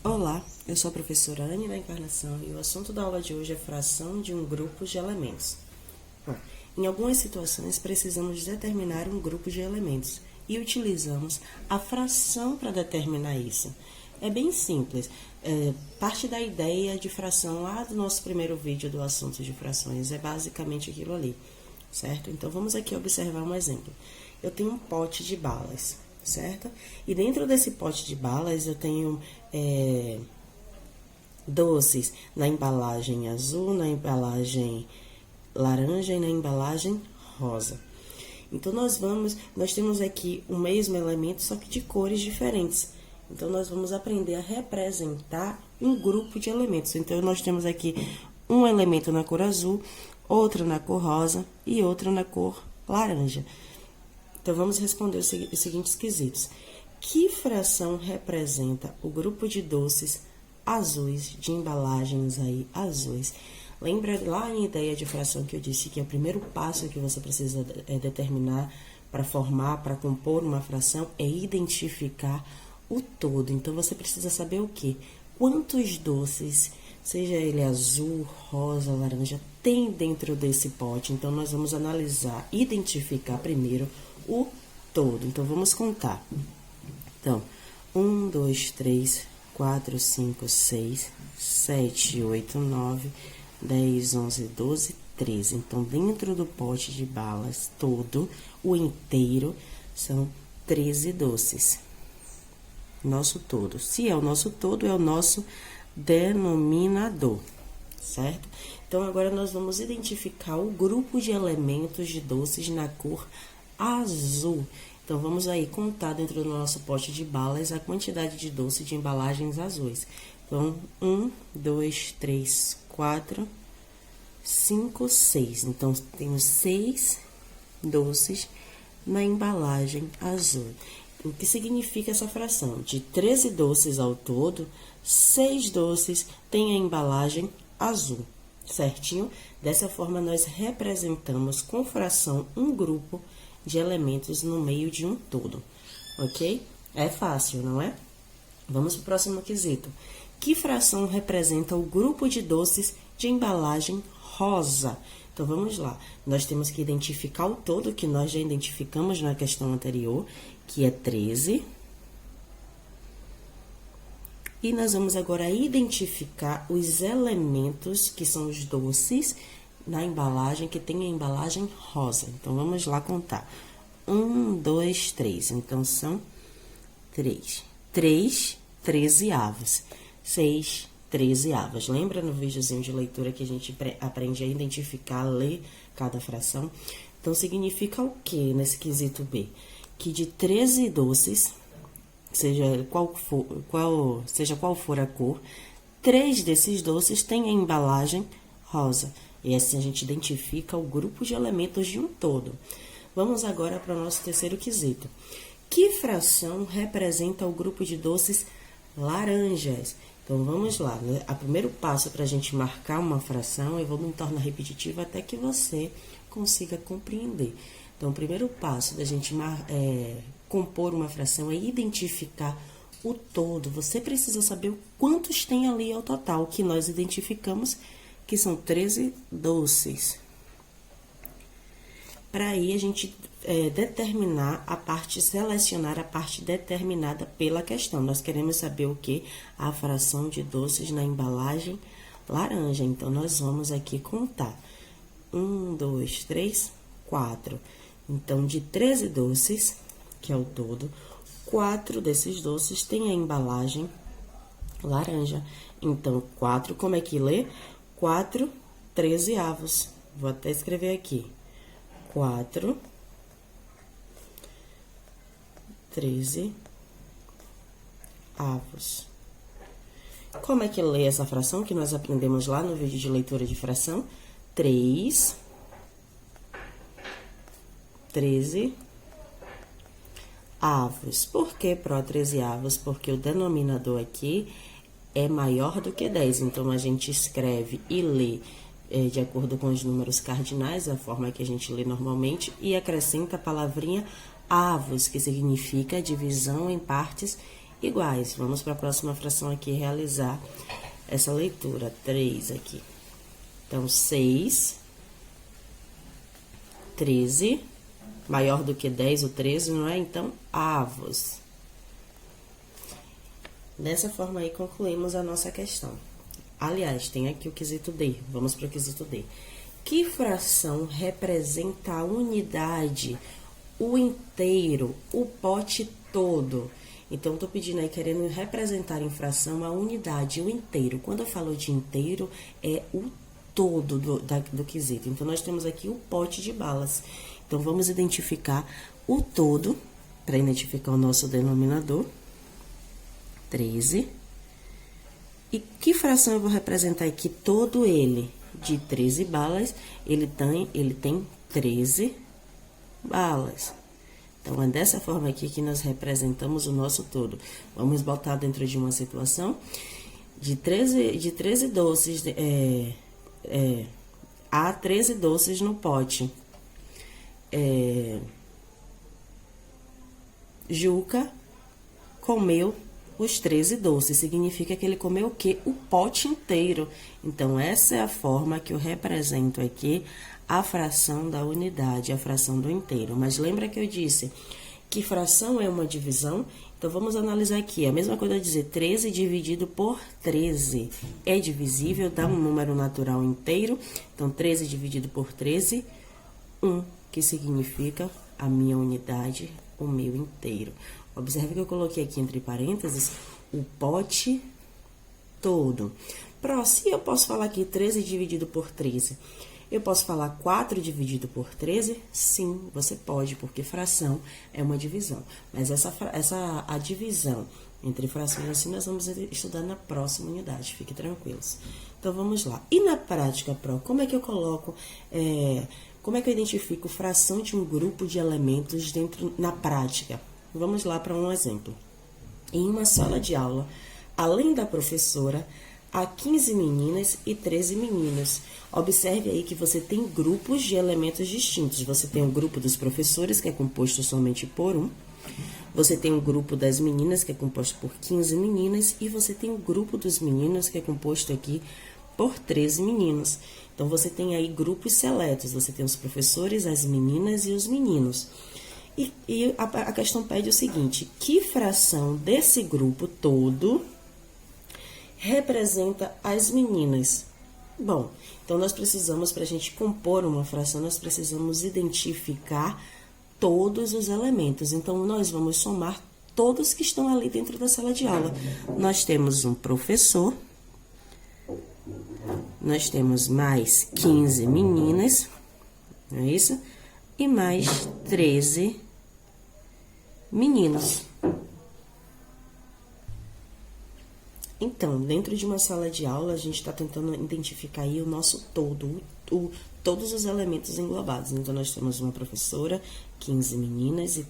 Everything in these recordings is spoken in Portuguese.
Olá, eu sou a professora Anne da Encarnação e o assunto da aula de hoje é fração de um grupo de elementos. Bom, em algumas situações precisamos determinar um grupo de elementos e utilizamos a fração para determinar isso. É bem simples, parte da ideia de fração lá do nosso primeiro vídeo do assunto de frações, é basicamente aquilo ali, certo? Então vamos aqui observar um exemplo. Eu tenho um pote de balas, certo? E dentro desse pote de balas eu tenho doces na embalagem azul, na embalagem laranja e na embalagem rosa. Então, nós temos aqui o mesmo elemento, só que de cores diferentes. Então, nós vamos aprender a representar um grupo de elementos. Então, nós temos aqui um elemento na cor azul, outro na cor rosa e outro na cor laranja. Então, vamos responder os seguintes quesitos. Que fração representa o grupo de doces azuis, de embalagens aí azuis? Lembra lá em ideia de fração que eu disse que é o primeiro passo que você precisa determinar para formar, para compor uma fração, é identificar o todo. Então, você precisa saber o quê? Quantos doces, seja ele azul, rosa, laranja, tem dentro desse pote? Então, nós vamos analisar, identificar primeiro o todo. Então, vamos contar. Então, 1, 2, 3, 4, 5, 6, 7, 8, 9, 10, 11, 12, 13. Então, dentro do pote de balas todo, o inteiro, são 13 doces. Nosso todo. Se é o nosso todo, é o nosso denominador, certo? Então, agora nós vamos identificar o grupo de elementos de doces na cor azul. Então, vamos aí contar dentro do nosso pote de balas a quantidade de doce de embalagens azuis. Então, 1, 2, 3, 4, 5, 6. Então, temos 6 doces na embalagem azul. O que significa essa fração? De 13 doces ao todo, 6 doces têm a embalagem azul, certinho? Dessa forma, nós representamos com fração um grupo de elementos no meio de um todo, ok? É fácil, não é? Vamos para o próximo quesito. Que fração representa o grupo de doces de embalagem rosa? Então, vamos lá. Nós temos que identificar o todo, que nós já identificamos na questão anterior, que é 13. E nós vamos agora identificar os elementos, que são os doces, na embalagem, que tem a embalagem rosa. Então, vamos lá contar. 1, 2, 3. Então, são 3. 3, 13 avos. 6, 13 avos. Lembra no videozinho de leitura que a gente aprende a identificar, ler cada fração? Então, significa o que nesse quesito B? Que de 13 doces, seja qual for a cor, 3 desses doces têm a embalagem rosa. E assim a gente identifica o grupo de elementos de um todo. Vamos agora para o nosso terceiro quesito. Que fração representa o grupo de doces laranjas? Então, vamos lá. Né? O primeiro passo para a gente marcar uma fração, eu vou me tornar repetitiva até que você consiga compreender. Então, o primeiro passo da gente compor uma fração é identificar o todo. Você precisa saber quantos tem ali ao total, que nós identificamos que são 13 doces. Para aí a gente selecionar a parte determinada pela questão. Nós queremos saber o que? A fração de doces na embalagem laranja. Então, nós vamos aqui contar. 1, 2, 3, 4. Então, de 13 doces, que é o todo, 4 desses doces têm a embalagem laranja. Então, 4, como é que lê? 4, 13 avos. Vou até escrever aqui. 4, 13 avos. Como é que lê essa fração que nós aprendemos lá no vídeo de leitura de fração? 3, 13 avos. Por que pró 13 avos? Porque o denominador aqui é maior do que 10. Então, a gente escreve e lê de acordo com os números cardinais, a forma que a gente lê normalmente, e acrescenta a palavrinha avos, que significa divisão em partes iguais. Vamos para a próxima fração aqui realizar essa leitura. 3 aqui. Então, 6, 13, maior do que 10 ou 13, não é? Então, avos. Dessa forma aí, concluímos a nossa questão. Aliás, tem aqui o quesito D. Vamos para o quesito D. Que fração representa a unidade, o inteiro, o pote todo? Então, tô pedindo aí, querendo representar em fração a unidade, o inteiro. Quando eu falo de inteiro, é o todo do quesito. Então, nós temos aqui o pote de balas. Então, vamos identificar o todo, para identificar o nosso denominador. 13. E que fração eu vou representar aqui? Todo ele, de 13 balas, ele tem 13 balas. Então, é dessa forma aqui que nós representamos o nosso todo. Vamos botar dentro de uma situação de 13 doces, há 13 doces no pote. Juca comeu os 13 doces, significa que ele comeu o quê? O pote inteiro. Então, essa é a forma que eu represento aqui a fração da unidade, a fração do inteiro. Mas lembra que eu disse que fração é uma divisão? Então, vamos analisar aqui. A mesma coisa dizer 13 dividido por 13 é divisível, dá um número natural inteiro. Então, 13 dividido por 13, 1, que significa a minha unidade, o meu inteiro. Observe que eu coloquei aqui entre parênteses o pote todo. Se eu posso falar aqui 13 dividido por 13, eu posso falar 4 dividido por 13? Sim, você pode, porque fração é uma divisão. Mas a divisão entre frações assim nós vamos estudar na próxima unidade, fiquem tranquilos. Então, vamos lá. E na prática, como é que eu coloco... como é que eu identifico fração de um grupo de elementos na prática? Vamos lá para um exemplo. Em uma sala de aula, além da professora, há 15 meninas e 13 meninos. Observe aí que você tem grupos de elementos distintos. Você tem o grupo dos professores, que é composto somente por 1. Você tem o grupo das meninas, que é composto por 15 meninas. E você tem o grupo dos meninos, que é composto aqui por 13 meninos. Então, você tem aí grupos seletos. Você tem os professores, as meninas e os meninos. E a questão pede o seguinte: que fração desse grupo todo representa as meninas? Bom, então nós precisamos, para a gente compor uma fração, nós precisamos identificar todos os elementos. Então, nós vamos somar todos que estão ali dentro da sala de aula. Nós temos um professor, nós temos mais 15 meninas, não é isso? E mais 13 meninos. Então, dentro de uma sala de aula, a gente está tentando identificar aí o nosso todo, todos os elementos englobados. Então, nós temos uma professora, 15 meninas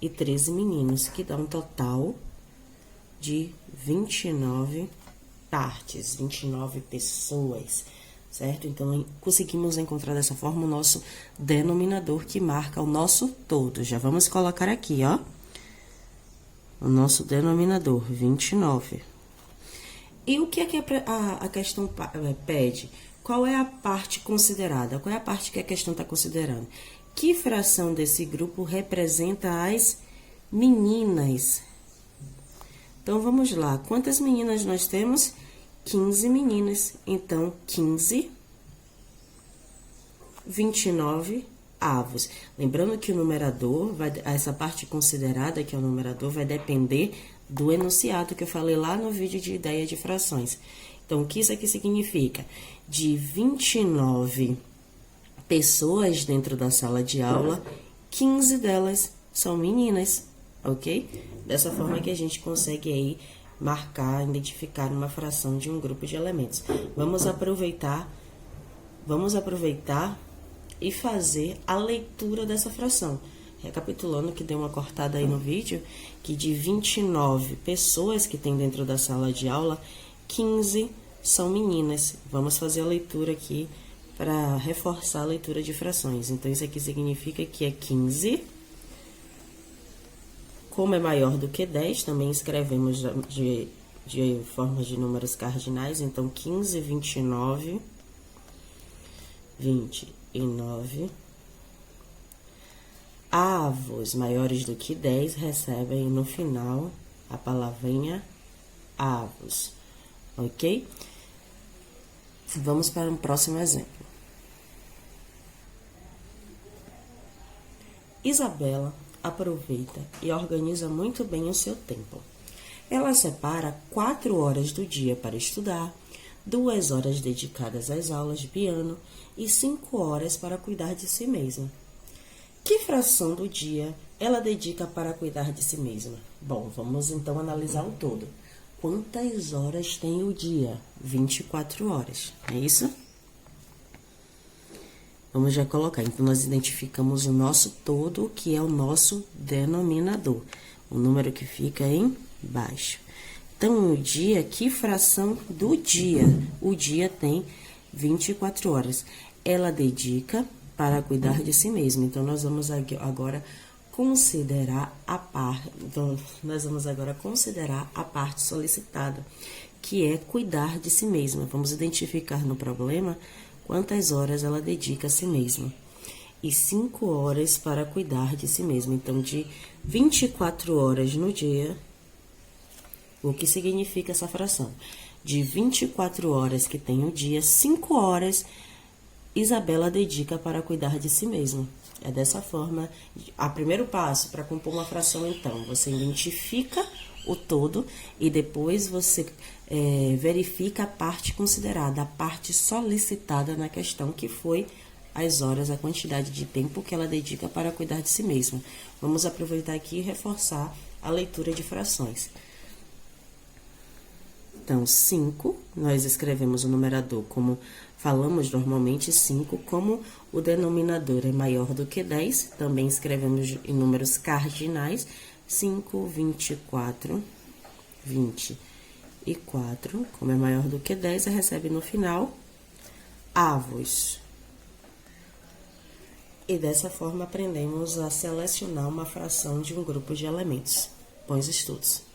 e 13 meninos, que dá um total de 29 partes, 29 pessoas, certo? Então, conseguimos encontrar dessa forma o nosso denominador que marca o nosso todo. Já vamos colocar aqui, ó, o nosso denominador, 29. E o que é que a questão pede? Qual é a parte considerada? Qual é a parte que a questão está considerando? Que fração desse grupo representa as meninas? Então, vamos lá. Quantas meninas nós temos? 15 meninas. Então, 15, 29 avos. Lembrando que o numerador, essa parte considerada, que é o numerador, vai depender do enunciado que eu falei lá no vídeo de ideia de frações. Então, o que isso aqui significa? De 29 pessoas dentro da sala de aula, 15 delas são meninas, ok? Dessa forma que a gente consegue aí marcar, identificar uma fração de um grupo de elementos. Vamos aproveitar e fazer a leitura dessa fração. Recapitulando que deu uma cortada aí no vídeo, que de 29 pessoas que tem dentro da sala de aula, 15 são meninas. Vamos fazer a leitura aqui para reforçar a leitura de frações. Então, isso aqui significa que é 15 como é maior do que 10, também escrevemos de forma de números cardinais. Então, 15, 29, 29. Avos maiores do que 10 recebem no final a palavrinha avos, ok? Vamos para um próximo exemplo. Isabela aproveita e organiza muito bem o seu tempo. Ela separa 4 horas do dia para estudar, 2 horas dedicadas às aulas de piano e 5 horas para cuidar de si mesma. Que fração do dia ela dedica para cuidar de si mesma? Bom, vamos então analisar o todo. Quantas horas tem o dia? 24 horas, é isso? Vamos já colocar. Então, nós identificamos o nosso todo, que é o nosso denominador. O número que fica embaixo. Então, o dia, que fração do dia? O dia tem 24 horas. Ela dedica para cuidar de si mesma. Então, nós vamos agora considerar a parte solicitada, que é cuidar de si mesma. Vamos identificar no problema quantas horas ela dedica a si mesma. E 5 horas para cuidar de si mesma. Então, de 24 horas no dia, o que significa essa fração? De 24 horas que tem o dia, 5 horas Isabela dedica para cuidar de si mesma. É dessa forma. O primeiro passo para compor uma fração, então, você identifica o todo e depois você verifica a parte considerada, a parte solicitada na questão, que foi as horas, a quantidade de tempo que ela dedica para cuidar de si mesma. Vamos aproveitar aqui e reforçar a leitura de frações. Então, 5, nós escrevemos o numerador como falamos normalmente, 5, como o denominador é maior do que 10, também escrevemos em números cardinais, 5, 24, 24, como é maior do que 10, recebe no final avos. E dessa forma aprendemos a selecionar uma fração de um grupo de elementos. Bons estudos!